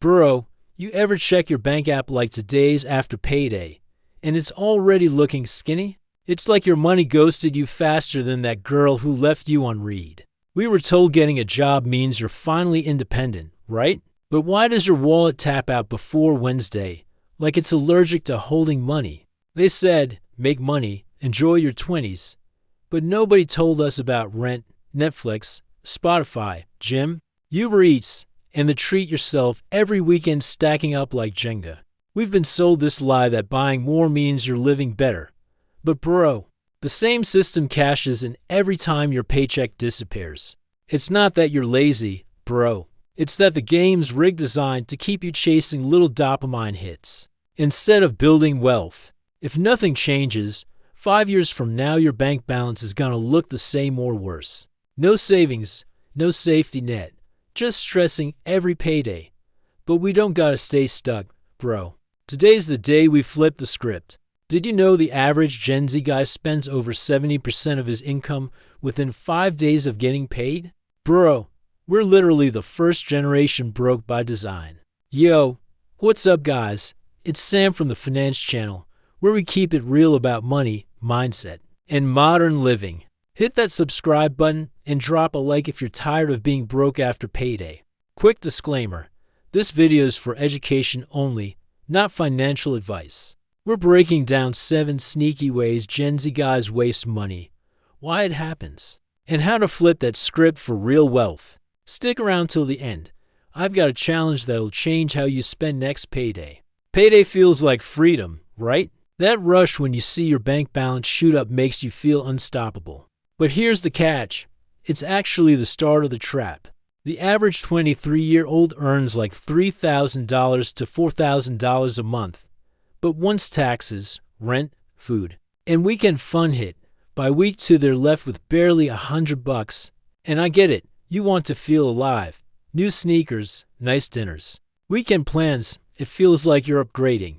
Bro, you ever check your bank app like today's after payday, and it's already looking skinny? It's like your money ghosted you faster than that girl who left you on read. We were told getting a job means you're finally independent, right? But why does your wallet tap out before Wednesday, like it's allergic to holding money? They said, make money, enjoy your 20s. But nobody told us about rent, Netflix, Spotify, gym, Uber Eats, and the treat yourself every weekend stacking up like Jenga. We've been sold this lie that buying more means you're living better. But bro, the same system cashes in every time your paycheck disappears. It's not that you're lazy, bro. It's that the game's rigged designed to keep you chasing little dopamine hits instead of building wealth. If nothing changes, 5 years from now your bank balance is gonna look the same or worse. No savings, no safety net, just stressing every payday. But we don't gotta stay stuck, bro. Today's the day we flip the script. Did you know the average Gen Z guy spends over 70% of his income within 5 days of getting paid? Bro, we're literally the first generation broke by design. Yo, what's up guys? It's Sam from the Finance Channel, where we keep it real about money, mindset, and modern living. Hit that subscribe button and drop a like if you're tired of being broke after payday. Quick disclaimer, this video is for education only, not financial advice. We're breaking down 7 sneaky ways Gen Z guys waste money, why it happens, and how to flip that script for real wealth. Stick around till the end. I've got a challenge that'll change how you spend next payday. Payday feels like freedom, right? That rush when you see your bank balance shoot up makes you feel unstoppable. But here's the catch. It's actually the start of the trap. The average 23-year-old earns like $3,000 to $4,000 a month. But once taxes, rent, food, and weekend fun hit, by week 2 they're left with barely $100. And I get it, you want to feel alive. New sneakers, nice dinners, weekend plans, it feels like you're upgrading.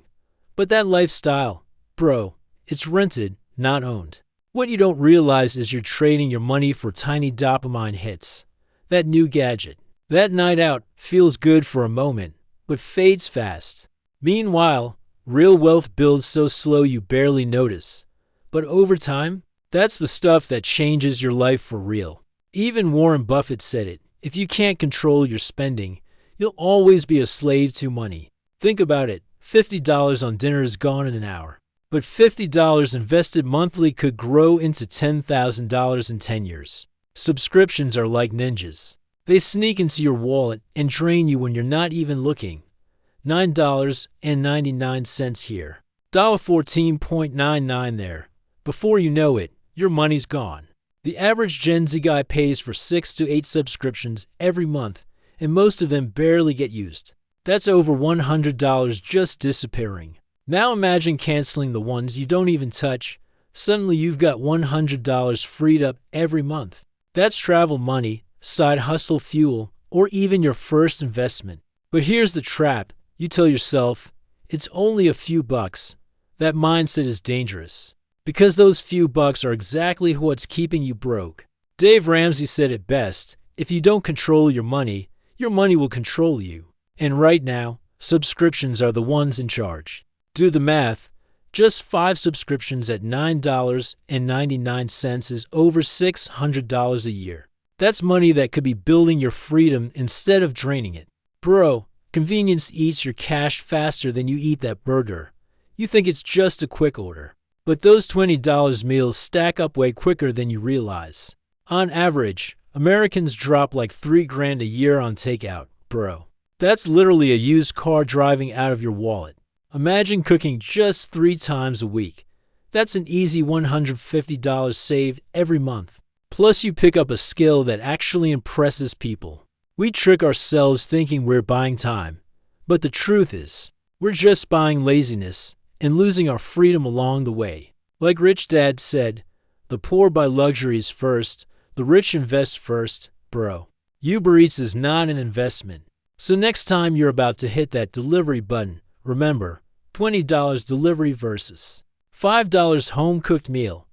But that lifestyle, bro, it's rented, not owned. What you don't realize is you're trading your money for tiny dopamine hits. That new gadget, that night out feels good for a moment, but fades fast. Meanwhile, real wealth builds so slow you barely notice. But over time, that's the stuff that changes your life for real. Even Warren Buffett said it, if you can't control your spending, you'll always be a slave to money. Think about it, $50 on dinner is gone in an hour. But $50 invested monthly could grow into $10,000 in 10 years. Subscriptions are like ninjas. They sneak into your wallet and drain you when you're not even looking. $9.99 here, $14.99 there. Before you know it, your money's gone. The average Gen Z guy pays for 6 to 8 subscriptions every month, and most of them barely get used. That's over $100 just disappearing. Now imagine canceling the ones you don't even touch. Suddenly you've got $100 freed up every month. That's travel money, side hustle fuel, or even your first investment. But here's the trap. You tell yourself, it's only a few bucks. That mindset is dangerous, because those few bucks are exactly what's keeping you broke. Dave Ramsey said it best, if you don't control your money will control you. And right now, subscriptions are the ones in charge. Do the math. Just 5 subscriptions at $9.99 is over $600 a year. That's money that could be building your freedom instead of draining it. Bro, convenience eats your cash faster than you eat that burger. You think it's just a quick order. But those $20 meals stack up way quicker than you realize. On average, Americans drop like $3,000 a year on takeout, bro. That's literally a used car driving out of your wallet. Imagine cooking just 3 times a week. That's an easy $150 saved every month. Plus you pick up a skill that actually impresses people. We trick ourselves thinking we're buying time. But the truth is, we're just buying laziness and losing our freedom along the way. Like Rich Dad said, the poor buy luxuries first, the rich invest first, bro. Uber Eats is not an investment. So next time you're about to hit that delivery button, remember, $20 delivery versus $5 home-cooked meal.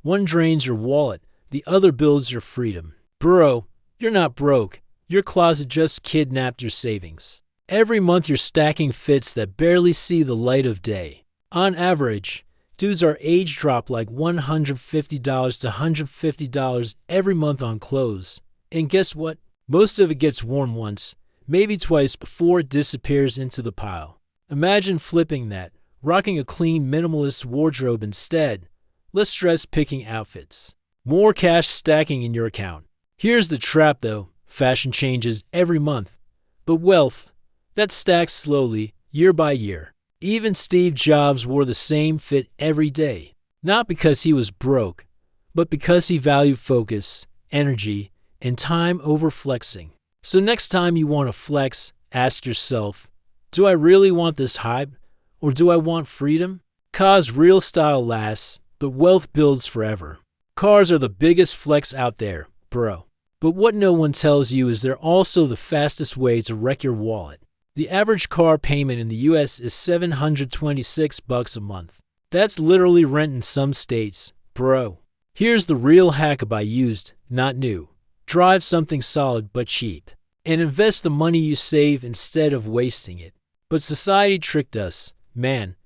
One drains your wallet, the other builds your freedom. Bro, you're not broke. Your closet just kidnapped your savings. Every month you're stacking fits that barely see the light of day. On average, dudes our age drop like $150 to $150 every month on clothes. And guess what? Most of it gets worn once, maybe twice before it disappears into the pile. Imagine flipping that, rocking a clean minimalist wardrobe instead. Less stress picking outfits. More cash stacking in your account. Here's the trap though, fashion changes every month. But wealth, that stacks slowly, year by year. Even Steve Jobs wore the same fit every day. Not because he was broke, but because he valued focus, energy, and time over flexing. So next time you want to flex, ask yourself, do I really want this hype, or do I want freedom? 'Cause real style lasts, but wealth builds forever. Cars are the biggest flex out there, bro. But what no one tells you is they're also the fastest way to wreck your wallet. The average car payment in the US is $726 a month. That's literally rent in some states, bro. Here's the real hack about used, not new. Drive something solid but cheap. And invest the money you save instead of wasting it. But society tricked us, man.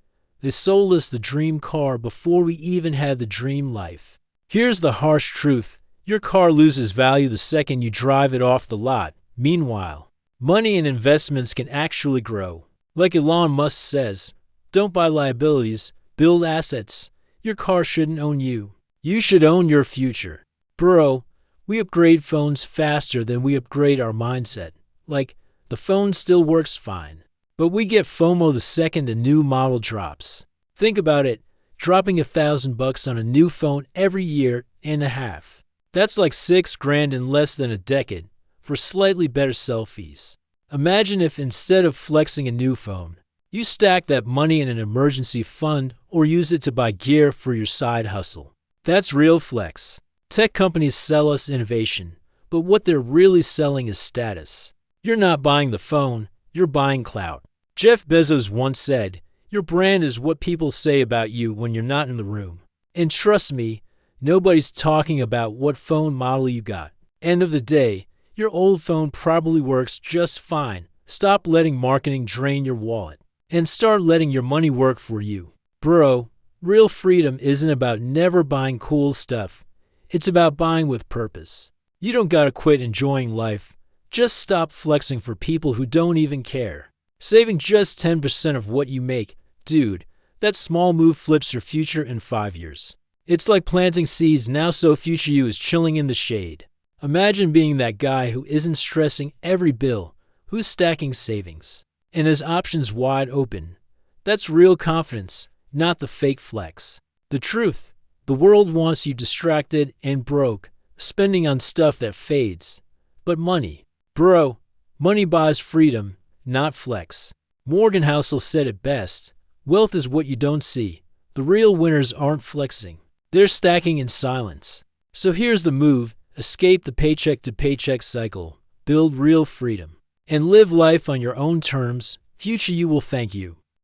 They sold us the dream car before we even had the dream life. Here's the harsh truth. Your car loses value the second you drive it off the lot. Meanwhile, money and investments can actually grow. Like Elon Musk says, don't buy liabilities, build assets. Your car shouldn't own you. You should own your future. Bro, we upgrade phones faster than we upgrade our mindset. Like, the phone still works fine, but we get FOMO the second a new model drops. Think about it, dropping $1,000 on a new phone every year and a half. That's like $6,000 in less than a decade for slightly better selfies. Imagine if instead of flexing a new phone, you stack that money in an emergency fund or use it to buy gear for your side hustle. That's real flex. Tech companies sell us innovation, but what they're really selling is status. You're not buying the phone, you're buying clout. Jeff Bezos once said, your brand is what people say about you when you're not in the room. And trust me, nobody's talking about what phone model you got. End of the day, your old phone probably works just fine. Stop letting marketing drain your wallet and start letting your money work for you. Bro, real freedom isn't about never buying cool stuff. It's about buying with purpose. You don't gotta quit enjoying life. Just stop flexing for people who don't even care. Saving just 10% of what you make, dude, that small move flips your future in 5 years. It's like planting seeds now so future you is chilling in the shade. Imagine being that guy who isn't stressing every bill, who's stacking savings, and has options wide open. That's real confidence, not the fake flex. The truth. The world wants you distracted and broke, spending on stuff that fades. But money, bro, money buys freedom, not flex. Morgan Housel said it best. Wealth is what you don't see. The real winners aren't flexing. They're stacking in silence. So here's the move. Escape the paycheck to paycheck cycle. Build real freedom. And live life on your own terms. Future you will thank you.